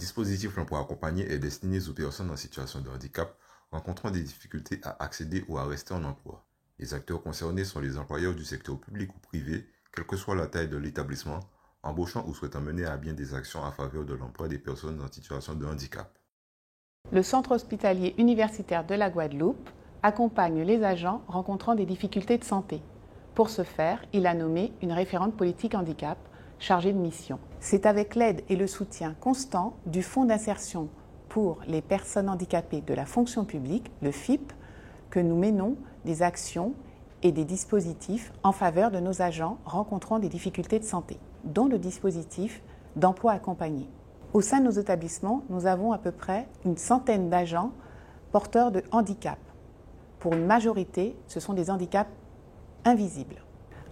dispositif L'Emploi Accompagné est destiné aux personnes en situation de handicap rencontrant des difficultés à accéder ou à rester en emploi. Les acteurs concernés sont les employeurs du secteur public ou privé, quelle que soit la taille de l'établissement, embauchant ou souhaitant mener à bien des actions en faveur de l'emploi des personnes en situation de handicap. Le Centre hospitalier universitaire de la Guadeloupe accompagne les agents rencontrant des difficultés de santé. Pour ce faire, il a nommé une référente politique handicap chargée de mission. C'est avec l'aide et le soutien constant du Fonds d'insertion pour les personnes handicapées de la fonction publique, le FIP, que nous menons des actions et des dispositifs en faveur de nos agents rencontrant des difficultés de santé, dont le dispositif d'emploi accompagné. Au sein de nos établissements, nous avons à peu près une centaine d'agents porteurs de handicap. Pour une majorité, ce sont des handicaps invisibles.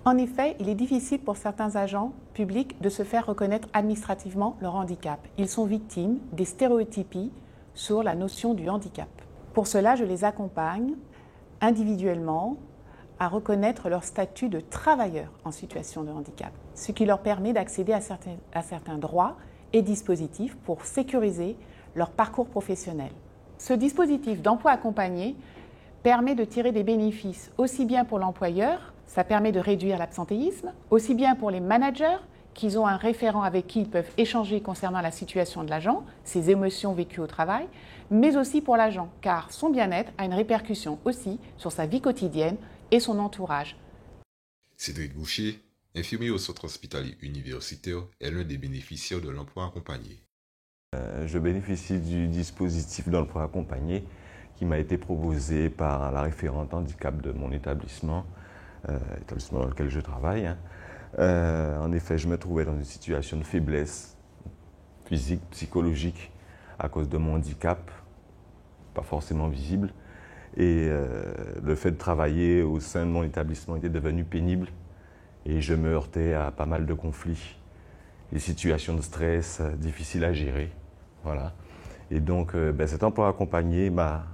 En effet, il est difficile pour certains agents publics de se faire reconnaître administrativement leur handicap. Ils sont victimes des stéréotypies sur la notion du handicap. Pour cela, je les accompagne individuellement à reconnaître leur statut de travailleur en situation de handicap, ce qui leur permet d'accéder à certains droits et dispositifs pour sécuriser leur parcours professionnel. Ce dispositif d'emploi accompagné permet de tirer des bénéfices aussi bien pour l'employeur, ça permet de réduire l'absentéisme, aussi bien pour les managers, qu'ils ont un référent avec qui ils peuvent échanger concernant la situation de l'agent, ses émotions vécues au travail, mais aussi pour l'agent, car son bien-être a une répercussion aussi sur sa vie quotidienne et son entourage. Cédric Boucher, infirmier au centre hospitalier universitaire, est l'un des bénéficiaires de l'emploi accompagné. Je bénéficie du dispositif d'emploi accompagné qui m'a été proposé par la référente handicap de mon établissement, établissement dans lequel je travaille. En effet, je me trouvais dans une situation de faiblesse physique, psychologique, à cause de mon handicap, pas forcément visible. Et le fait de travailler au sein de mon établissement était devenu pénible et je me heurtais à pas mal de conflits, des situations de stress difficiles à gérer. Voilà. Et donc, cet emploi accompagné m'a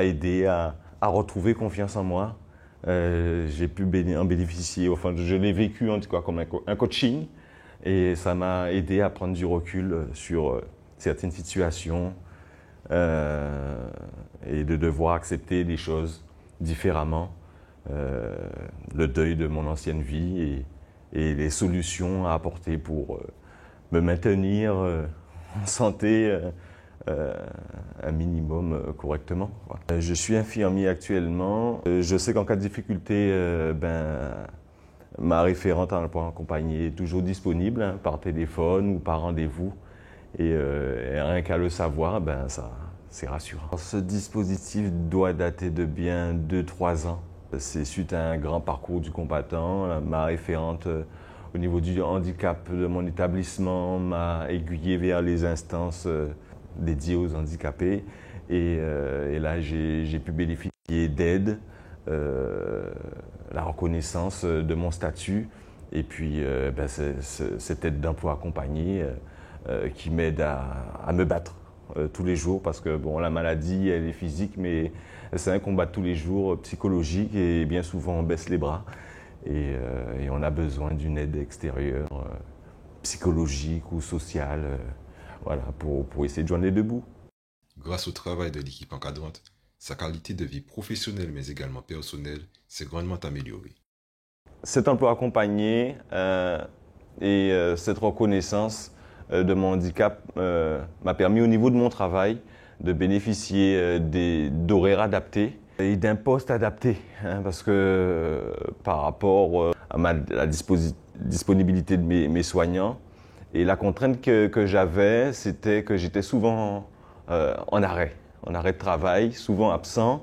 aidé à retrouver confiance en moi. J'ai pu en bénéficier, enfin, je l'ai vécu en tout cas comme un coaching et ça m'a aidé à prendre du recul sur certaines situations et de devoir accepter les choses différemment, le deuil de mon ancienne vie et les solutions à apporter pour me maintenir en santé un minimum correctement. Je suis infirmier actuellement. Je sais qu'en cas de difficulté, ma référente en emploi accompagné est toujours disponible par téléphone ou par rendez-vous. Et rien qu'à le savoir, c'est rassurant. Ce dispositif doit dater de bien 2-3 ans. C'est suite à un grand parcours du combattant. Ma référente au niveau du handicap de mon établissement m'a aiguillé vers les instances dédiées aux handicapés. Et là, j'ai pu bénéficier d'aide, la reconnaissance de mon statut et puis cette aide d'emploi accompagné qui m'aide à me battre tous les jours parce que bon, la maladie, elle est physique, mais c'est un combat tous les jours psychologique et bien souvent on baisse les bras et on a besoin d'une aide extérieure, psychologique ou sociale, voilà, pour essayer de joindre les deux bouts. Grâce au travail de l'équipe encadrante, sa qualité de vie professionnelle mais également personnelle s'est grandement améliorée. Cet emploi accompagné et cette reconnaissance de mon handicap m'a permis au niveau de mon travail de bénéficier d'horaires adaptés et d'un poste adapté, parce que par rapport à la disponibilité de mes soignants et la contrainte que j'avais, c'était que j'étais souvent en arrêt de travail, souvent absent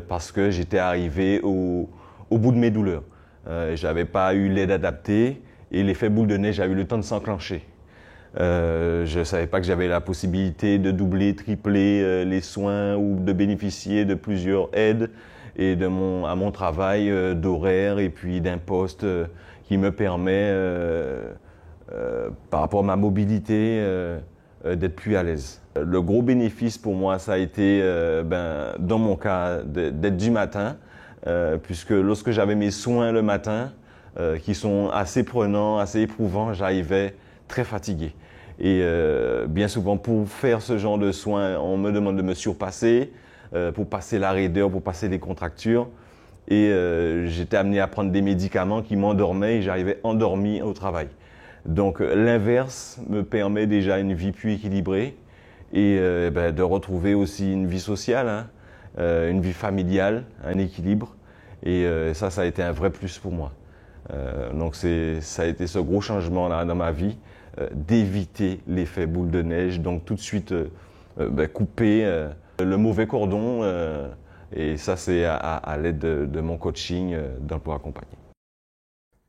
parce que j'étais arrivé au bout de mes douleurs. Je n'avais pas eu l'aide adaptée et l'effet boule de neige a eu le temps de s'enclencher. Je ne savais pas que j'avais la possibilité de doubler, tripler les soins ou de bénéficier de plusieurs aides et à mon travail d'horaire et puis d'un poste qui me permet, par rapport à ma mobilité, d'être plus à l'aise. Le gros bénéfice pour moi, ça a été, dans mon cas, d'être du matin, puisque lorsque j'avais mes soins le matin, qui sont assez prenants, assez éprouvants, j'arrivais très fatigué. Et bien souvent, pour faire ce genre de soins, on me demande de me surpasser, pour passer la raideur, pour passer les contractures. Et j'étais amené à prendre des médicaments qui m'endormaient et j'arrivais endormi au travail. Donc l'inverse me permet déjà une vie plus équilibrée et de retrouver aussi une vie sociale, hein, une vie familiale, un équilibre. Et ça a été un vrai plus pour moi. Donc ça a été ce gros changement-là dans ma vie, d'éviter l'effet boule de neige, donc tout de suite couper le mauvais cordon. Et ça, c'est à l'aide de mon coaching d'emploi accompagné.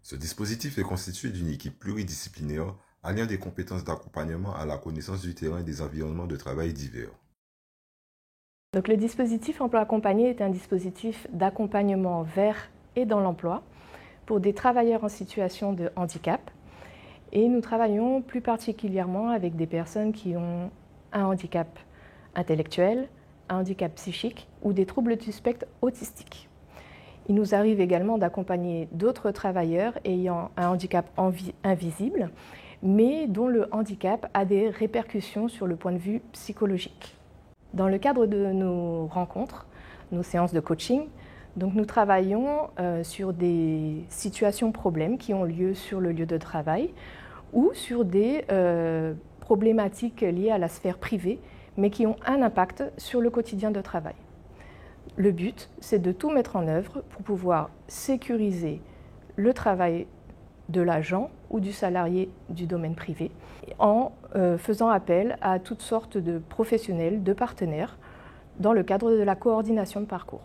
Ce dispositif est constitué d'une équipe pluridisciplinaire alliant des compétences d'accompagnement à la connaissance du terrain et des environnements de travail divers. Donc, le dispositif emploi accompagné est un dispositif d'accompagnement vers et dans l'emploi pour des travailleurs en situation de handicap. Et nous travaillons plus particulièrement avec des personnes qui ont un handicap intellectuel, un handicap psychique ou des troubles du spectre autistique. Il nous arrive également d'accompagner d'autres travailleurs ayant un handicap invisible, mais dont le handicap a des répercussions sur le point de vue psychologique. Dans le cadre de nos rencontres, nos séances de coaching, donc nous travaillons sur des situations problèmes qui ont lieu sur le lieu de travail ou sur des problématiques liées à la sphère privée, mais qui ont un impact sur le quotidien de travail. Le but, c'est de tout mettre en œuvre pour pouvoir sécuriser le travail de l'agent ou du salarié du domaine privé en faisant appel à toutes sortes de professionnels, de partenaires, dans le cadre de la coordination de parcours.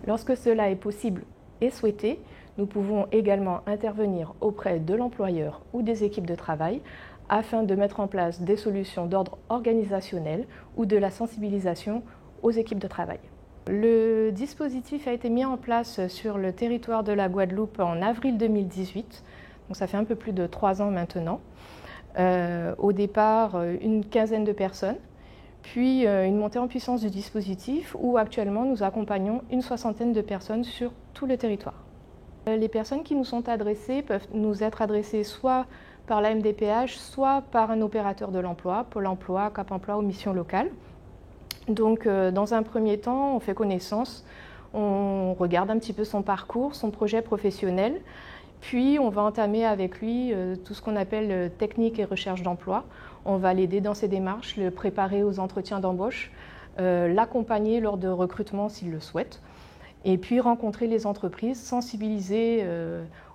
Lorsque cela est possible et souhaité, nous pouvons également intervenir auprès de l'employeur ou des équipes de travail afin de mettre en place des solutions d'ordre organisationnel ou de la sensibilisation aux équipes de travail. Le dispositif a été mis en place sur le territoire de la Guadeloupe en avril 2018, donc ça fait un peu plus de 3 ans maintenant. Au départ, une quinzaine de personnes, puis une montée en puissance du dispositif où actuellement nous accompagnons une 60aine de personnes sur tout le territoire. Les personnes qui nous sont adressées peuvent nous être adressées soit par la MDPH, soit par un opérateur de l'emploi, Pôle emploi, Cap emploi ou mission locale. Donc dans un premier temps, on fait connaissance, on regarde un petit peu son parcours, son projet professionnel, puis on va entamer avec lui tout ce qu'on appelle technique et recherche d'emploi. On va l'aider dans ses démarches, le préparer aux entretiens d'embauche, l'accompagner lors de recrutement s'il le souhaite, et puis rencontrer les entreprises, sensibiliser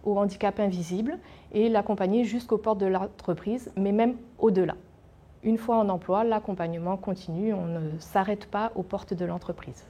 au handicap invisible et l'accompagner jusqu'aux portes de l'entreprise, mais même au-delà. Une fois en emploi, l'accompagnement continue, on ne s'arrête pas aux portes de l'entreprise.